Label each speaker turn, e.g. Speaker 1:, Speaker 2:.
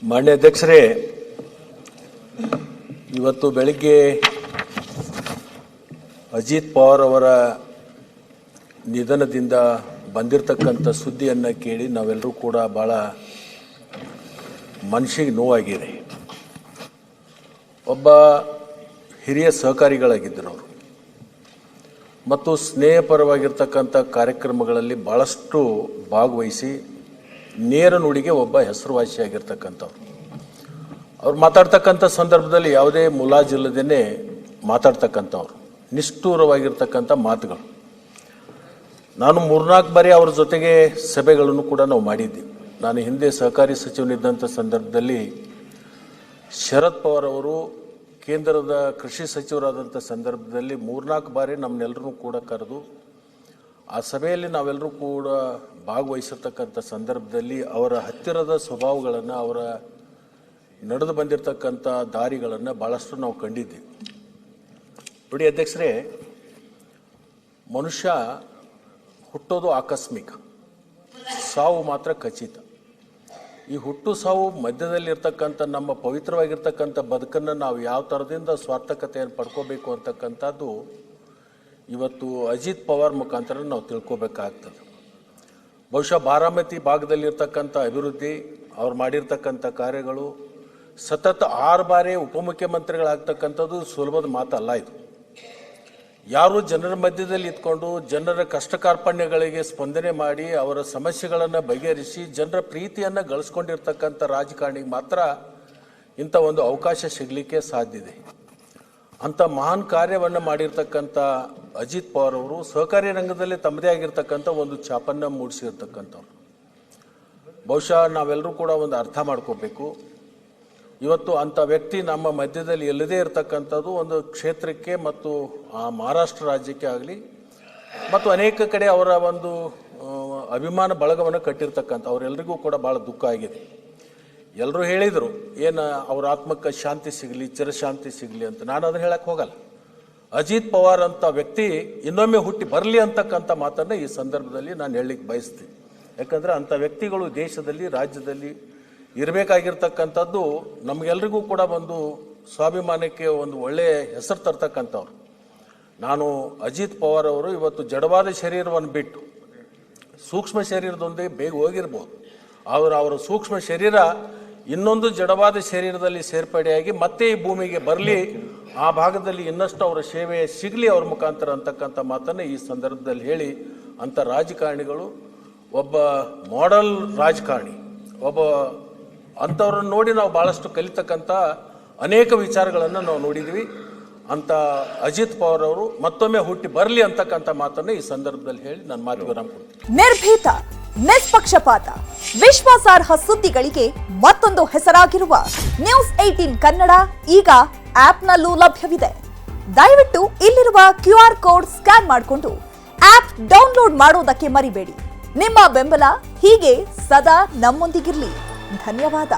Speaker 1: ಮಾನ್ಯ ಅಧ್ಯಕ್ಷರೇ, ಇವತ್ತು ಬೆಳಿಗ್ಗೆ ಅಜಿತ್ ಪವಾರ್ ಅವರ ನಿಧನದಿಂದ ಬಂದಿರತಕ್ಕಂಥ ಸುದ್ದಿಯನ್ನು ಕೇಳಿ ನಾವೆಲ್ಲರೂ ಕೂಡ ಭಾಳ ಮನಸ್ಸಿಗೆ ನೋವಾಗಿದೆ. ಒಬ್ಬ ಹಿರಿಯ ಸಹಕಾರಿಗಳಾಗಿದ್ದರು ಅವರು ಮತ್ತು ಸ್ನೇಹಪರವಾಗಿರ್ತಕ್ಕಂಥ ಕಾರ್ಯಕ್ರಮಗಳಲ್ಲಿ ಭಾಳಷ್ಟು ಭಾಗವಹಿಸಿ ನೇರ ನುಡಿಗೆ ಒಬ್ಬ ಹೆಸರುವಾಸಿಯಾಗಿರ್ತಕ್ಕಂಥವ್ರು. ಅವ್ರು ಮಾತಾಡ್ತಕ್ಕಂಥ ಸಂದರ್ಭದಲ್ಲಿ ಯಾವುದೇ ಮುಲಾಜಿಲ್ಲದೇ ಮಾತಾಡ್ತಕ್ಕಂಥವ್ರು, ನಿಷ್ಠೂರವಾಗಿರ್ತಕ್ಕಂಥ ಮಾತುಗಳು. ನಾನು 3-4 ಬಾರಿ ಅವ್ರ ಜೊತೆಗೆ ಸಭೆಗಳನ್ನು ಕೂಡ ನಾವು ಮಾಡಿದ್ವಿ. ನಾನು ಹಿಂದೆ ಸಹಕಾರಿ ಸಚಿವನಿದ್ದಂಥ ಸಂದರ್ಭದಲ್ಲಿ ಶರದ್ ಪವಾರ್ ಅವರು ಕೇಂದ್ರದ ಕೃಷಿ ಸಚಿವರಾದಂಥ ಸಂದರ್ಭದಲ್ಲಿ 3-4 ಬಾರಿ ನಮ್ಮನ್ನೆಲ್ಲರೂ ಕೂಡ ಕರೆದು ಆ ಸಭೆಯಲ್ಲಿ ನಾವೆಲ್ಲರೂ ಕೂಡ ಭಾಗವಹಿಸಿರ್ತಕ್ಕಂಥ ಸಂದರ್ಭದಲ್ಲಿ ಅವರ ಹತ್ತಿರದ ಸ್ವಭಾವಗಳನ್ನು, ಅವರ ನಡೆದು ಬಂದಿರತಕ್ಕಂಥ ದಾರಿಗಳನ್ನು ಭಾಳಷ್ಟು ನಾವು ಕಂಡಿದ್ದೀವಿ. ನೋಡಿ ಅಧ್ಯಕ್ಷರೇ, ಮನುಷ್ಯ ಹುಟ್ಟೋದು ಆಕಸ್ಮಿಕ, ಸಾವು ಮಾತ್ರ ಖಚಿತ. ಈ ಹುಟ್ಟು ಸಾವು ಮಧ್ಯದಲ್ಲಿರ್ತಕ್ಕಂಥ ನಮ್ಮ ಪವಿತ್ರವಾಗಿರ್ತಕ್ಕಂಥ ಬದುಕನ್ನು ನಾವು ಯಾವ ಥರದಿಂದ ಸಾರ್ಥಕತೆಯನ್ನು ಪಡ್ಕೋಬೇಕು ಅಂತಕ್ಕಂಥದ್ದು ಇವತ್ತು ಅಜಿತ್ ಪವಾರ್ ಮುಖಾಂತರ ನಾವು ತಿಳ್ಕೊಬೇಕಾಗ್ತದೆ. ಬಹುಶಃ ಬಾರಾಮತಿ ಭಾಗದಲ್ಲಿರ್ತಕ್ಕಂಥ ಅಭಿವೃದ್ಧಿ, ಅವ್ರು ಮಾಡಿರ್ತಕ್ಕಂಥ ಕಾರ್ಯಗಳು, ಸತತ 6 ಬಾರಿ ಉಪಮುಖ್ಯಮಂತ್ರಿಗಳಾಗ್ತಕ್ಕಂಥದ್ದು ಸುಲಭದ ಮಾತಲ್ಲ. ಇದು ಯಾರು ಜನರ ಮಧ್ಯದಲ್ಲಿ ಇದ್ಕೊಂಡು ಜನರ ಕಷ್ಟ ಕಾರ್ಪಣ್ಯಗಳಿಗೆ ಸ್ಪಂದನೆ ಮಾಡಿ ಅವರ ಸಮಸ್ಯೆಗಳನ್ನು ಬಗೆಹರಿಸಿ ಜನರ ಪ್ರೀತಿಯನ್ನು ಗಳಿಸ್ಕೊಂಡಿರ್ತಕ್ಕಂಥ ರಾಜಕಾರಣಿಗೆ ಮಾತ್ರ ಇಂಥ ಒಂದು ಅವಕಾಶ ಸಿಗಲಿಕ್ಕೆ ಸಾಧ್ಯ ಇದೆ. ಅಂಥ ಮಹಾನ್ ಕಾರ್ಯವನ್ನು ಮಾಡಿರ್ತಕ್ಕಂಥ ಅಜಿತ್ ಪವಾರ್ ಅವರು ಸಹಕಾರಿ ರಂಗದಲ್ಲಿ ತಮ್ಮದೇ ಆಗಿರ್ತಕ್ಕಂಥ ಒಂದು ಛಾಪನ್ನು ಮೂಡಿಸಿರ್ತಕ್ಕಂಥವ್ರು. ಬಹುಶಃ ನಾವೆಲ್ಲರೂ ಕೂಡ ಒಂದು ಅರ್ಥ ಮಾಡ್ಕೋಬೇಕು. ಇವತ್ತು ಅಂಥ ವ್ಯಕ್ತಿ ನಮ್ಮ ಮಧ್ಯದಲ್ಲಿ ಎಲ್ಲದೇ ಇರತಕ್ಕಂಥದ್ದು ಒಂದು ಕ್ಷೇತ್ರಕ್ಕೆ ಮತ್ತು ಆ ಮಹಾರಾಷ್ಟ್ರ ರಾಜ್ಯಕ್ಕೆ ಆಗಲಿ ಮತ್ತು ಅನೇಕ ಕಡೆ ಅವರ ಒಂದು ಅಭಿಮಾನ ಬಳಗವನ್ನು ಕಟ್ಟಿರ್ತಕ್ಕಂಥ ಅವರೆಲ್ಲರಿಗೂ ಕೂಡ ಭಾಳ ದುಃಖ ಆಗಿದೆ. ಎಲ್ಲರೂ ಹೇಳಿದರು ಏನು ಅವ್ರ ಆತ್ಮಕ್ಕೆ ಶಾಂತಿ ಸಿಗಲಿ, ಚಿರಶಾಂತಿ ಸಿಗಲಿ ಅಂತ. ನಾನು ಅದನ್ನು ಹೇಳಕ್ಕೆ ಹೋಗಲ್ಲ. ಅಜಿತ್ ಪವಾರ್ ಅಂತ ವ್ಯಕ್ತಿ ಇನ್ನೊಮ್ಮೆ ಹುಟ್ಟಿ ಬರಲಿ ಅಂತಕ್ಕಂಥ ಮಾತನ್ನು ಈ ಸಂದರ್ಭದಲ್ಲಿ ನಾನು ಹೇಳಲಿಕ್ಕೆ ಬಯಸ್ತೀನಿ. ಯಾಕಂದರೆ ಅಂಥ ವ್ಯಕ್ತಿಗಳು ದೇಶದಲ್ಲಿ, ರಾಜ್ಯದಲ್ಲಿ ಇರಬೇಕಾಗಿರ್ತಕ್ಕಂಥದ್ದು ನಮಗೆಲ್ರಿಗೂ ಕೂಡ ಒಂದು ಸ್ವಾಭಿಮಾನಕ್ಕೆ ಒಂದು ಒಳ್ಳೆಯ ಹೆಸರು ತರ್ತಕ್ಕಂಥವ್ರು. ನಾನು ಅಜಿತ್ ಪವಾರ್ ಅವರು ಇವತ್ತು ಜಡವಾದ ಶರೀರವನ್ನು ಬಿಟ್ಟು ಸೂಕ್ಷ್ಮ ಶರೀರದೊಂದಿಗೆ ಬೇಗ ಹೋಗಿರ್ಬೋದು. ಅವರ ಸೂಕ್ಷ್ಮ ಶರೀರ ಇನ್ನೊಂದು ಜಡವಾದ ಶರೀರದಲ್ಲಿ ಸೇರ್ಪಡೆಯಾಗಿ ಮತ್ತೆ ಈ ಭೂಮಿಗೆ ಬರಲಿ, ಆ ಭಾಗದಲ್ಲಿ ಇನ್ನಷ್ಟು ಅವರ ಸೇವೆ ಸಿಗಲಿ ಅವ್ರ ಮುಖಾಂತರ ಅಂತಕ್ಕಂಥ ಮಾತನ್ನು ಈ ಸಂದರ್ಭದಲ್ಲಿ ಹೇಳಿ, ಅಂಥ ರಾಜಕಾರಣಿಗಳು, ಒಬ್ಬ ಮಾಡೆಲ್ ರಾಜಕಾರಣಿ, ಒಬ್ಬ ಅಂಥವ್ರನ್ನ ನೋಡಿ ನಾವು ಭಾಳಷ್ಟು ಕಲಿತಕ್ಕಂಥ ಅನೇಕ ವಿಚಾರಗಳನ್ನು ನಾವು ನೋಡಿದ್ವಿ. ಅಂತ ಅಜಿತ್ ಪವಾರ್ ಅವರು ಮತ್ತೊಮ್ಮೆ ಹುಟ್ಟಿ ಬರಲಿ ಅಂತಕ್ಕಂಥ ಮಾತನ್ನು ಈ ಸಂದರ್ಭದಲ್ಲಿ ಹೇಳಿ ನನ್ನ ಮಾತು ವಿರಾಮ ಕೊಡ್ತೀನಿ.
Speaker 2: ನಿರ್ಭೀತ, ನಿಷ್ಪಕ್ಷಪಾತ, ವಿಶ್ವಾಸಾರ್ಹ ಸುದ್ದಿಗಳಿಗೆ ಮತ್ತೊಂದು ಹೆಸರಾಗಿರುವ ನ್ಯೂಸ್ 18 ಕನ್ನಡ ಈಗ ಆಪ್ನಲ್ಲೂ ಲಭ್ಯವಿದೆ. ದಯವಿಟ್ಟು ಇಲ್ಲಿರುವ QR ಕೋಡ್ ಸ್ಕ್ಯಾನ್ ಮಾಡಿಕೊಂಡು ಆಪ್ ಡೌನ್ಲೋಡ್ ಮಾಡೋದಕ್ಕೆ ಮರಿಬೇಡಿ. ನಿಮ್ಮ ಬೆಂಬಲ ಹೀಗೆ ಸದಾ ನಮ್ಮೊಂದಿಗಿರಲಿ. ಧನ್ಯವಾದ.